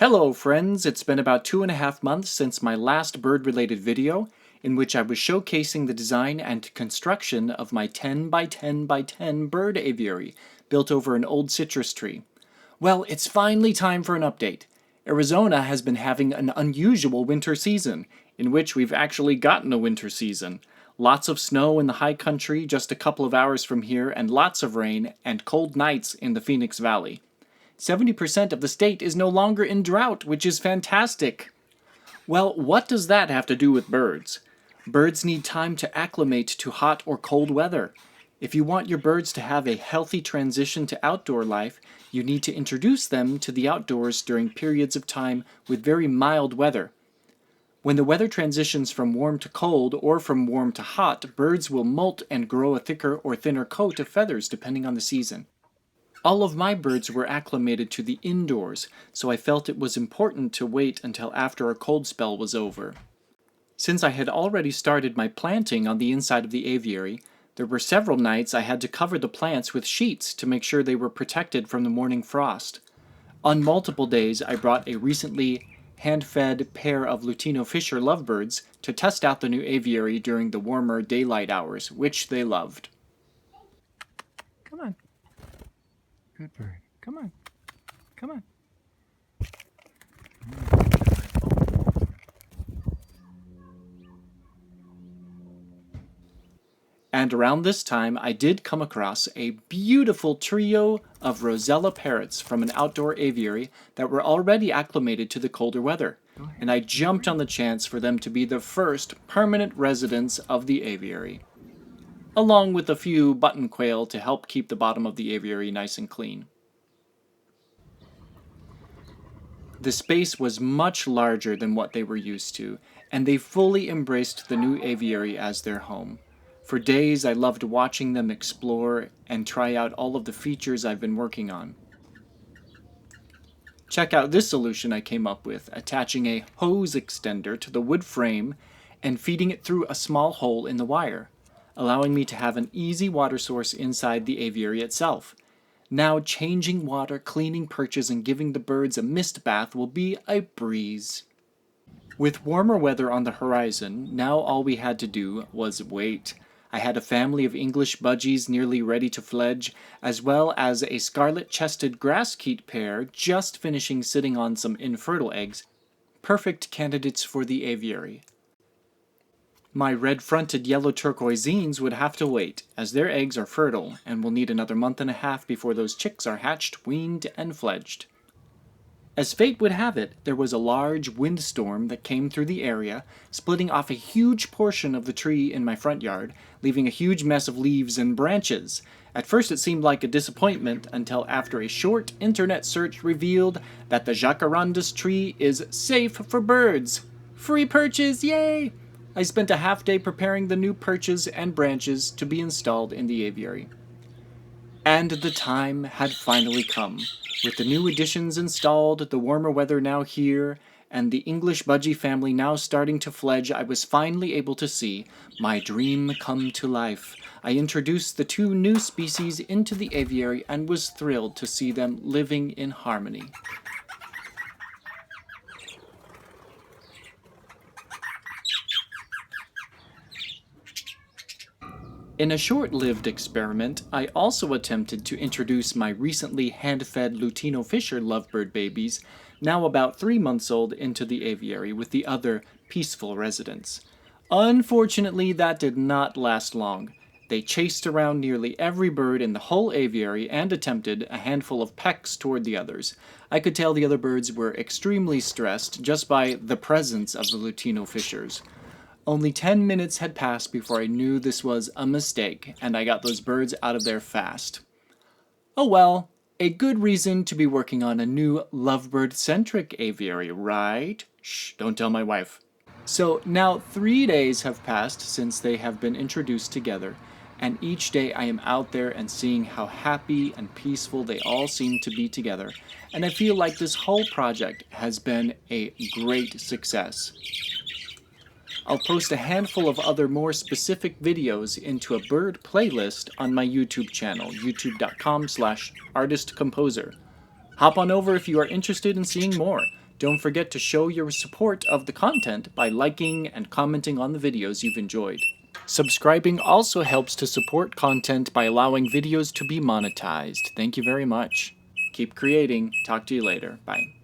Hello friends, it's been about 2.5 months since my last bird-related video, in which I was showcasing the design and construction of my 10 by 10 by 10 bird aviary, built over an old citrus tree. Well, it's finally time for an update. Arizona has been having an unusual winter season, in which we've actually gotten a winter season. Lots of snow in the high country just a couple of hours from here, and lots of rain and cold nights in the Phoenix Valley. 70% of the state is no longer in drought, which is fantastic. Well, what does that have to do with birds? Birds need time to acclimate to hot or cold weather. If you want your birds to have a healthy transition to outdoor life, you need to introduce them to the outdoors during periods of time with very mild weather. When the weather transitions from warm to cold or from warm to hot, birds will molt and grow a thicker or thinner coat of feathers depending on the season. All of my birds were acclimated to the indoors, so I felt it was important to wait until after a cold spell was over. Since I had already started my planting on the inside of the aviary, there were several nights I had to cover the plants with sheets to make sure they were protected from the morning frost. On multiple days, I brought a recently hand-fed pair of Lutino Fisher lovebirds to test out the new aviary during the warmer daylight hours, which they loved. Come on. Good bird. Come on. Come on. And around this time, I did come across a beautiful trio of Rosella Parrots from an outdoor aviary that were already acclimated to the colder weather, and I jumped on the chance for them to be the first permanent residents of the aviary, along with a few button quail to help keep the bottom of the aviary nice and clean. The space was much larger than what they were used to, and they fully embraced the new aviary as their home. For days, I loved watching them explore and try out all of the features I've been working on. Check out this solution I came up with, attaching a hose extender to the wood frame and feeding it through a small hole in the wire, allowing me to have an easy water source inside the aviary itself. Now changing water, cleaning perches, and giving the birds a mist bath will be a breeze. With warmer weather on the horizon, now all we had to do was wait. I had a family of English Budgies nearly ready to fledge, as well as a scarlet-chested Grasskeet pair just finishing sitting on some infertile eggs, perfect candidates for the aviary. My red-fronted yellow turquoisines would have to wait, as their eggs are fertile and will need another month and a half before those chicks are hatched, weaned, and fledged. As fate would have it, there was a large windstorm that came through the area, splitting off a huge portion of the tree in my front yard, leaving a huge mess of leaves and branches. At first it seemed like a disappointment, until after a short internet search revealed that the jacarandas tree is safe for birds. Free perches, yay! I spent a half day preparing the new perches and branches to be installed in the aviary. And the time had finally come. With the new additions installed, the warmer weather now here, and the English Budgie family now starting to fledge, I was finally able to see my dream come to life. I introduced the two new species into the aviary and was thrilled to see them living in harmony. In a short-lived experiment, I also attempted to introduce my recently hand-fed Lutino Fisher lovebird babies, now about 3 months old, into the aviary with the other peaceful residents. Unfortunately, that did not last long. They chased around nearly every bird in the whole aviary and attempted a handful of pecks toward the others. I could tell the other birds were extremely stressed just by the presence of the Lutino Fishers. Only 10 minutes had passed before I knew this was a mistake, and I got those birds out of there fast. Oh well, a good reason to be working on a new lovebird-centric aviary, right? Shh, don't tell my wife. So now 3 days have passed since they have been introduced together, and each day I am out there and seeing how happy and peaceful they all seem to be together, and I feel like this whole project has been a great success. I'll post a handful of other more specific videos into a bird playlist on my YouTube channel, youtube.com/artistcomposer. Hop on over if you are interested in seeing more. Don't forget to show your support of the content by liking and commenting on the videos you've enjoyed. Subscribing also helps to support content by allowing videos to be monetized. Thank you very much. Keep creating. Talk to you later. Bye.